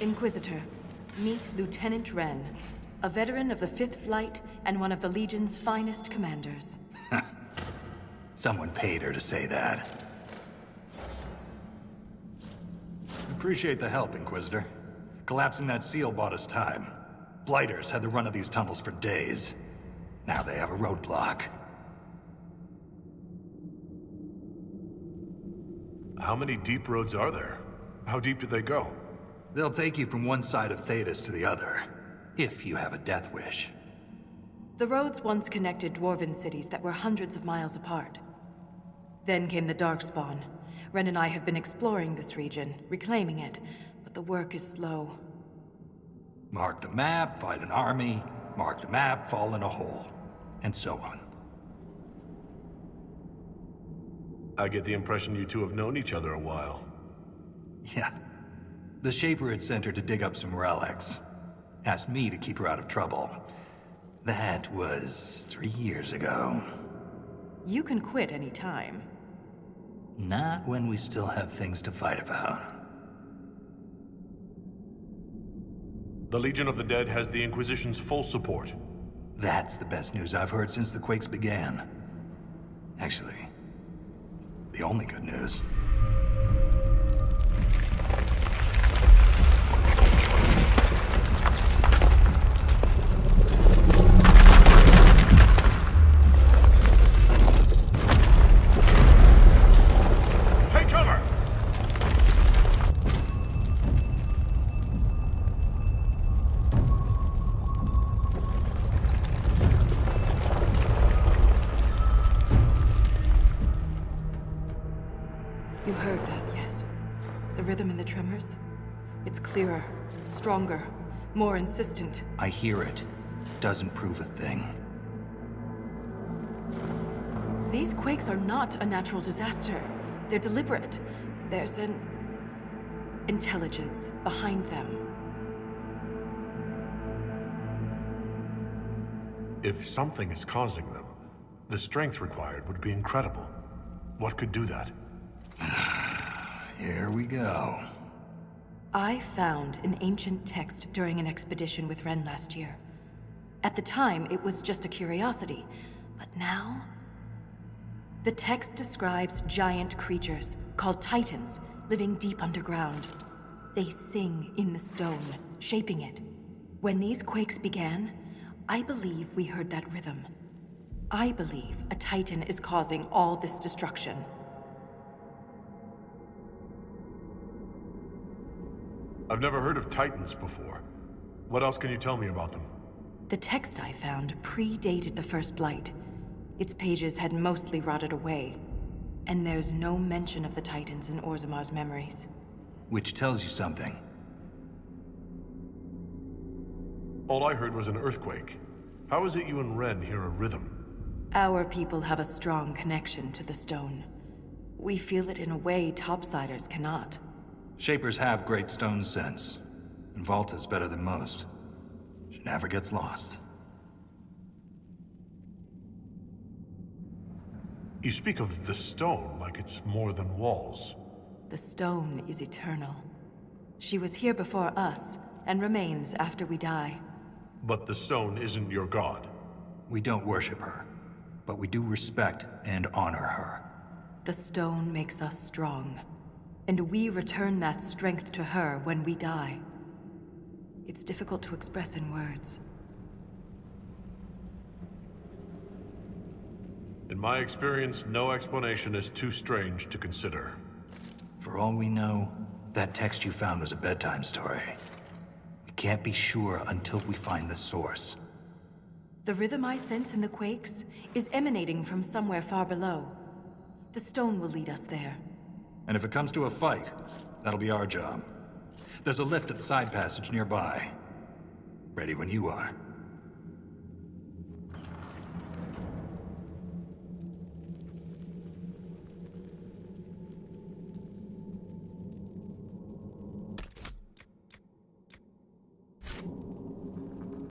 Inquisitor, meet Lieutenant Wren, a veteran of the 5th Flight and one of the Legion's finest commanders. Someone paid her to say that. Appreciate the help, Inquisitor. Collapsing that seal bought us time. Blighters had the run of these tunnels for days. Now they have a roadblock. How many deep roads are there? How deep do they go? They'll take you from one side of Thetis to the other, if you have a death wish. The roads once connected dwarven cities that were hundreds of miles apart. Then came the Darkspawn. Ren and I have been exploring this region, reclaiming it, but the work is slow. Mark the map, fight an army. Mark the map, fall in a hole. And so on. I get the impression you two have known each other a while. Yeah. The Shaper had sent her to dig up some relics. Asked me to keep her out of trouble. That was 3 years ago. You can quit any time. Not when we still have things to fight about. The Legion of the Dead has the Inquisition's full support. That's the best news I've heard since the quakes began. Actually, the only good news. Take cover! You heard that, yes? The rhythm and the tremors? It's clearer, stronger, more insistent. I hear it. Doesn't prove a thing. These quakes are not a natural disaster. They're deliberate. There's an intelligence behind them. If something is causing them, the strength required would be incredible. What could do that? Here we go. I found an ancient text during an expedition with Ren last year. At the time, it was just a curiosity, but now... The text describes giant creatures, called Titans, living deep underground. They sing in the stone, shaping it. When these quakes began, I believe we heard that rhythm. I believe a Titan is causing all this destruction. I've never heard of Titans before. What else can you tell me about them? The text I found predated the First Blight. Its pages had mostly rotted away, and there's no mention of the Titans in Orzamar's memories. Which tells you something. All I heard was an earthquake. How is it you and Ren hear a rhythm? Our people have a strong connection to the stone. We feel it in a way topsiders cannot. Shapers have great stone sense, and Volta's better than most. She never gets lost. You speak of the stone like it's more than walls. The stone is eternal. She was here before us, and remains after we die. But the stone isn't your god. We don't worship her, but we do respect and honor her. The stone makes us strong, and we return that strength to her when we die. It's difficult to express in words. In my experience, no explanation is too strange to consider. For all we know, that text you found was a bedtime story. We can't be sure until we find the source. The rhythm I sense in the quakes is emanating from somewhere far below. The stone will lead us there. And if it comes to a fight, that'll be our job. There's a lift at the side passage nearby. Ready when you are.